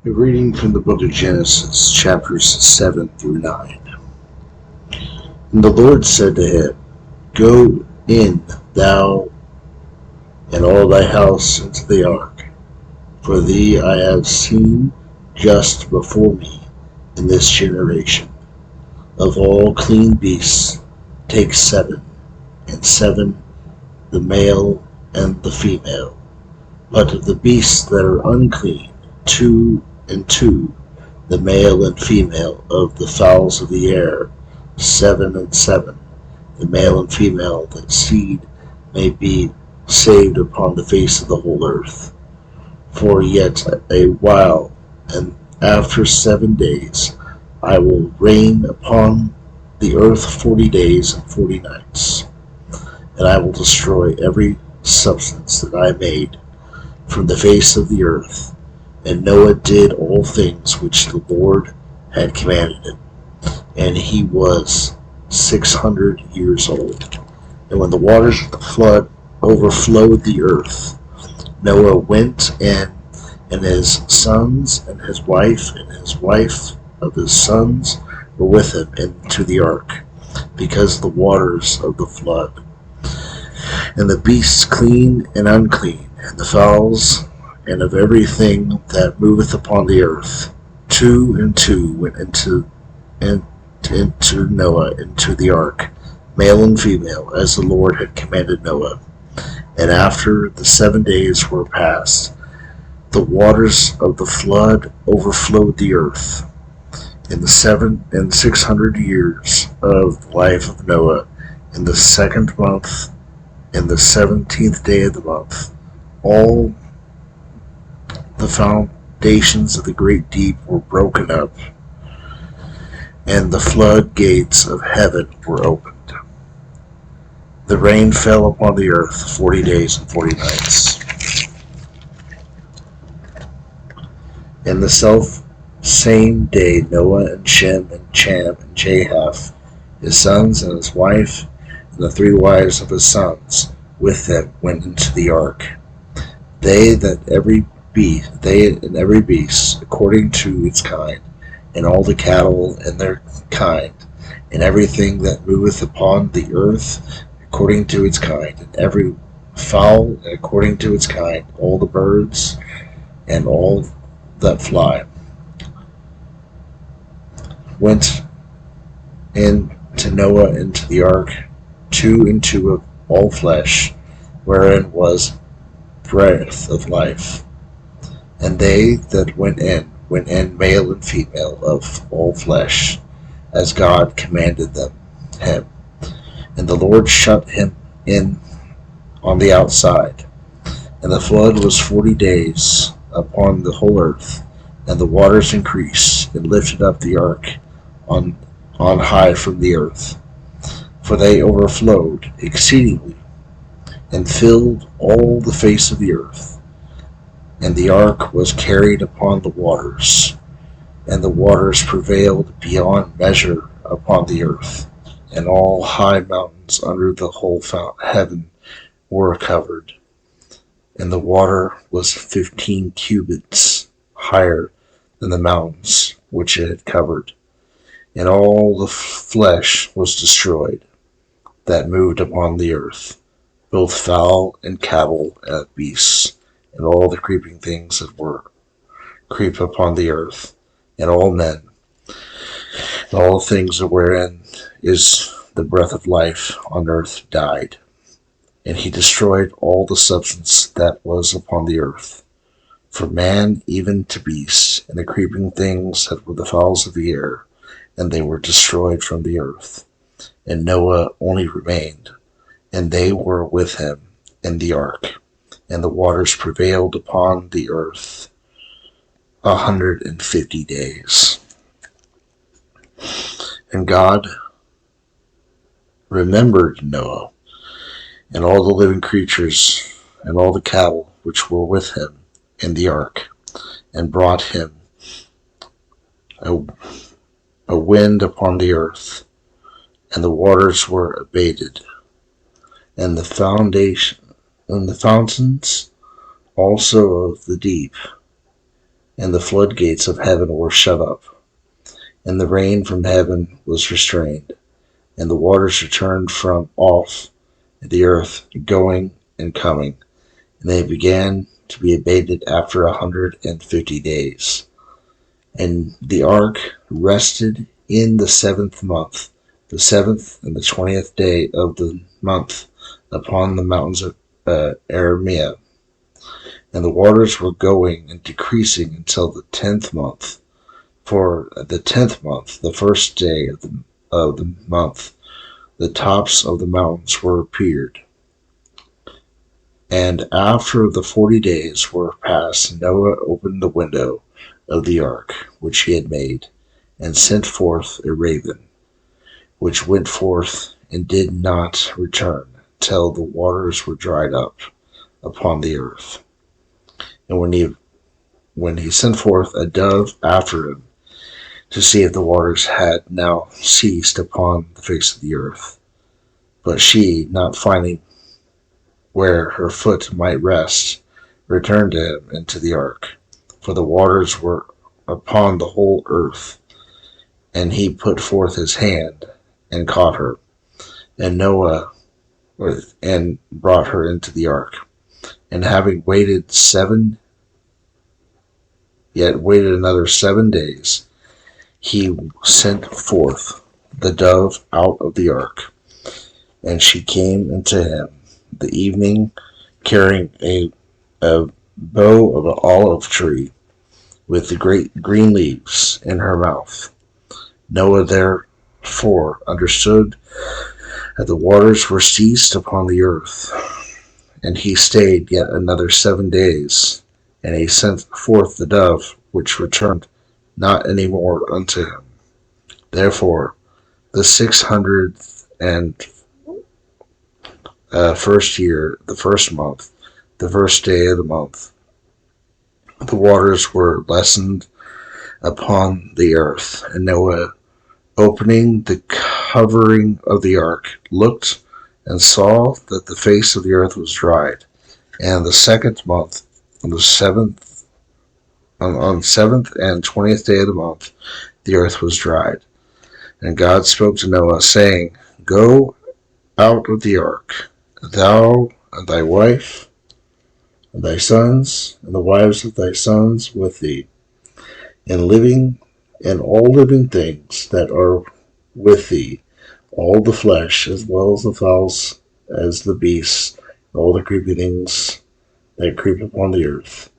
A reading from the book of Genesis, chapters 7 through 9. And the Lord said to him, Go in, thou and all thy house into the ark, for thee I have seen just before me in this generation. Of all clean beasts, take 7, and 7 the male and the female. But of the beasts that are unclean, 2 and 2, the male and female. Of the fowls of the air, 7 and 7, the male and female, that seed may be saved upon the face of the whole earth. For yet a while, and after 7 days, I will rain upon the earth 40 days and 40 nights, and I will destroy every substance that I made from the face of the earth. And Noah did all things which the Lord had commanded him, and he was 600 years old. And when the waters of the flood overflowed the earth, Noah went and his sons and his wife of his sons were with him into the ark, because of the waters of the flood. And the beasts clean and unclean, and the fowls, and of everything that moveth upon the earth, 2 and 2 went into Noah into the ark, male and female, as the Lord had commanded Noah. And after the 7 days were past, the waters of the flood overflowed the earth. In the 600 years of the life of Noah, in the 2nd month, in the 17th day of the month, all the foundations of the great deep were broken up, and the floodgates of heaven were opened. The rain fell upon the earth 40 days and 40 nights. In the self-same day, Noah and Shem and Cham and Japheth, his sons and his wife, and the 3 wives of his sons with them went into the ark. They and every beast according to its kind, and all the cattle and their kind, and everything that moveth upon the earth according to its kind, and every fowl according to its kind, all the birds and all that fly, went in to Noah into the ark, 2 and 2 of all flesh, wherein was breath of life. And they that went in, male and female of all flesh, as God commanded him. And the Lord shut him in on the outside. And the flood was 40 days upon the whole earth, and the waters increased, and lifted up the ark on high from the earth. For they overflowed exceedingly, and filled all the face of the earth. And the ark was carried upon the waters, and the waters prevailed beyond measure upon the earth, and all high mountains under the whole heaven were covered. And the water was 15 cubits higher than the mountains which it had covered. And all the flesh was destroyed that moved upon the earth, both fowl and cattle and beasts, and all the creeping things that creep upon the earth, and all men, and all things wherein is the breath of life on earth died. And he destroyed all the substance that was upon the earth, from man even to beasts, and the creeping things that were the fowls of the air, and they were destroyed from the earth. And Noah only remained, and they were with him in the ark. And the waters prevailed upon the earth 150 days. And God remembered Noah, and all the living creatures, and all the cattle which were with him in the ark, and brought him a wind upon the earth, and the waters were abated, and the fountains also of the deep and the floodgates of heaven were shut up, and the rain from heaven was restrained, and the waters returned from off the earth, going and coming, and they began to be abated after 150 days. And the ark rested in the 7th month, the 7th and the 20th day of the month, upon the mountains of Aramea. And the waters were going and decreasing until the 10th month. For the 10th month, the first day of the month, the tops of the mountains were appeared. And after the 40 days were past, Noah opened the window of the ark which he had made, and sent forth a raven, which went forth and did not return till the waters were dried up upon the earth. And when he sent forth a dove after him, to see if the waters had now ceased upon the face of the earth. But she, not finding where her foot might rest, returned to him into the ark, for the waters were upon the whole earth. And he put forth his hand and caught her, and Noah and brought her into the ark. And having waited another 7 days, he sent forth the dove out of the ark, and she came unto him the evening, carrying a bough of an olive tree with the great green leaves in her mouth. Noah therefore understood that the waters were ceased upon the earth, and he stayed yet another 7 days, and he sent forth the dove, which returned not any more unto him. Therefore, the 600th and first year, the first month, the first day of the month, the waters were lessened upon the earth. And Noah, opening the covering of the ark, looked and saw that the face of the earth was dried. And the 2nd month, on the 7th and 20th day of the month, the earth was dried. And God spoke to Noah, saying, Go out of the ark, thou and thy wife, and thy sons, and the wives of thy sons with thee, and all living things that are with thee, all the flesh, as well as the fowls, as the beasts, and all the creeping things that creep upon the earth.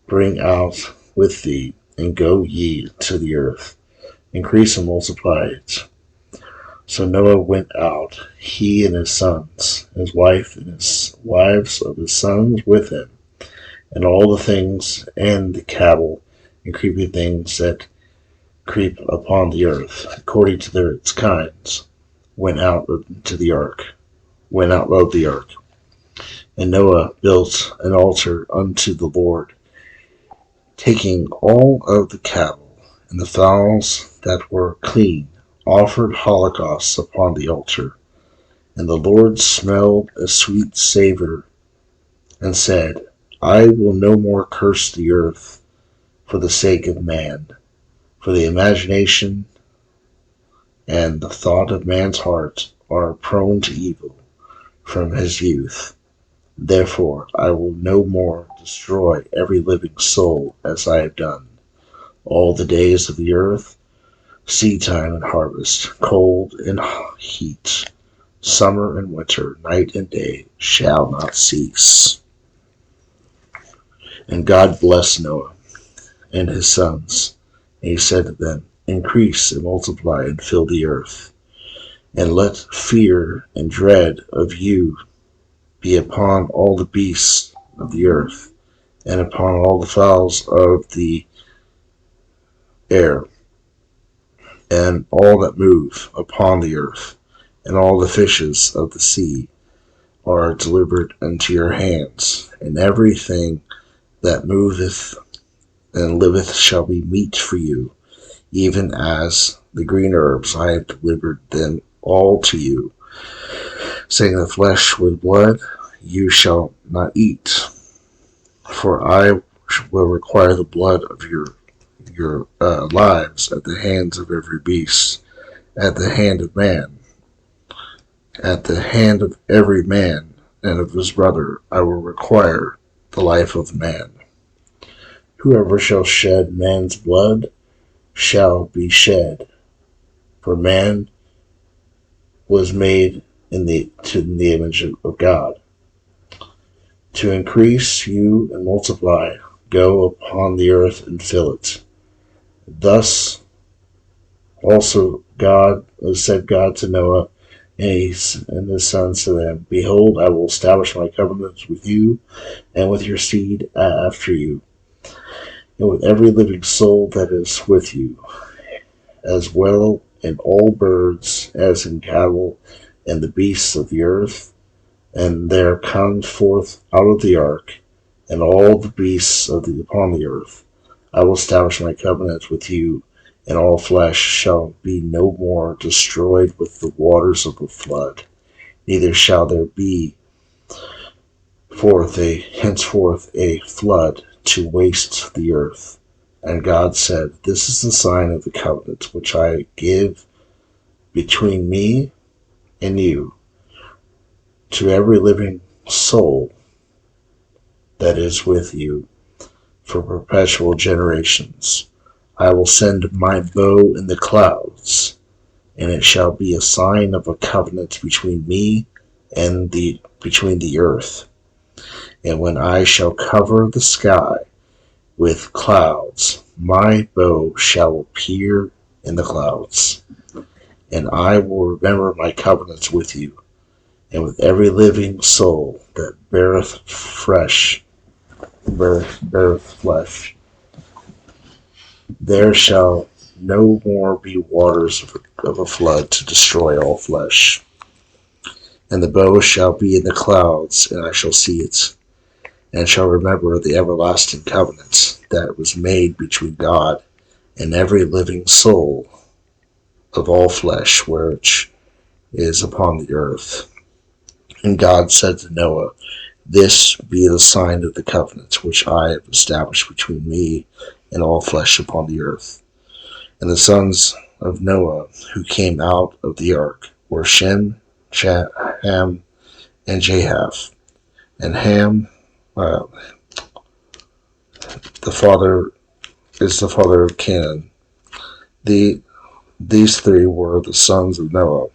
Bring out with thee, and go ye to the earth. Increase and multiply it. So Noah went out, he and his sons, his wife, and his wives of his sons with him, and all the things, and the cattle, and creeping things that creep upon the earth, according to their its kinds, went out of the ark. And Noah built an altar unto the Lord, taking all of the cattle and the fowls that were clean, offered holocausts upon the altar. And the Lord smelled a sweet savor, and said, I will no more curse the earth for the sake of man, for the imagination and the thought of man's heart are prone to evil from his youth. Therefore I will no more destroy every living soul as I have done. All the days of the earth, seedtime and harvest, cold and heat, summer and winter, night and day, shall not cease. And God blessed Noah and his sons, and he said to them, Increase and multiply and fill the earth, and let fear and dread of you be upon all the beasts of the earth, and upon all the fowls of the air, and all that move upon the earth, and all the fishes of the sea are delivered unto your hands, and everything that moveth and liveth shall be meat for you, even as the green herbs I have delivered them all to you, saying the flesh with blood you shall not eat, for I will require the blood of your lives at the hands of every beast, at the hand of man, at the hand of every man and of his brother. I will require the life of man. Whoever shall shed man's blood shall be shed, for man was made in the image of God. To increase you and multiply, go upon the earth and fill it. Thus also said God to Noah and his sons to them, Behold, I will establish my covenant with you and with your seed after you, and with every living soul that is with you, as well in all birds as in cattle and the beasts of the earth. And there come forth out of the ark, and all the beasts upon the earth. I will establish my covenant with you, and all flesh shall be no more destroyed with the waters of the flood. Neither shall there be henceforth a flood to waste the earth. And God said, This is the sign of the covenant which I give between me and you, to every living soul that is with you for perpetual generations. I will send my bow in the clouds, and it shall be a sign of a covenant between me and between the earth. And when I shall cover the sky with clouds, my bow shall appear in the clouds, and I will remember my covenant with you, and with every living soul that beareth flesh. There shall no more be waters of a flood to destroy all flesh. And the bow shall be in the clouds, and I shall see it, and shall remember the everlasting covenant that was made between God and every living soul of all flesh which is upon the earth. And God said to Noah, This be the sign of the covenant which I have established between me and all flesh upon the earth. And the sons of Noah who came out of the ark were Shem, Ham, and Japheth. And Ham, the father of Canaan. These three were the sons of Noah,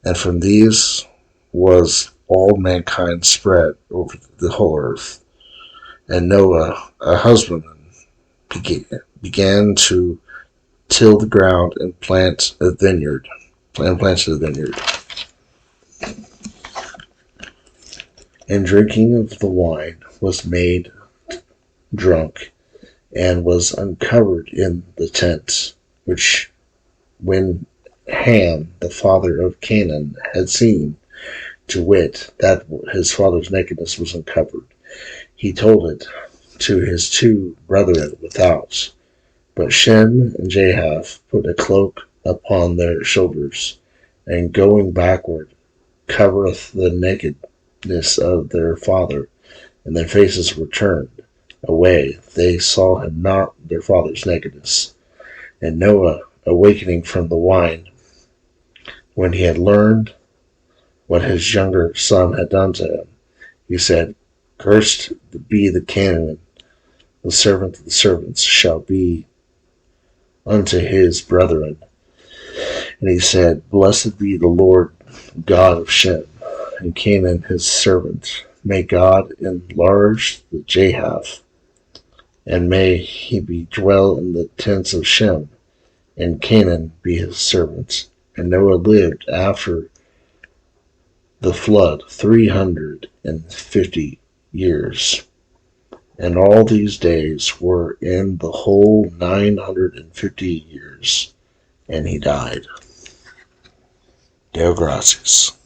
and from these was all mankind spread over the whole earth. And Noah, a husbandman, began to till the ground and planted a vineyard. And drinking of the wine was made drunk, and was uncovered in the tent, which when Ham, the father of Canaan, had seen, to wit, that his father's nakedness was uncovered, he told it to his two brethren without. But Shem and Japheth put a cloak upon their shoulders, and going backward covereth the nakedness of their father, and their faces were turned away. They saw him not their father's nakedness. And Noah, awakening from the wine, when he had learned what his younger son had done to him, he said, Cursed be the Canaan, the servant of the servants shall be unto his brethren. And he said, Blessed be the Lord God of Shem, and Canaan his servant. May God enlarge the Japheth, and may he be dwell in the tents of Shem, and Canaan be his servant. And Noah lived after the flood 350 years. And all these days were in the whole 950 years, and he died. Deo gracias.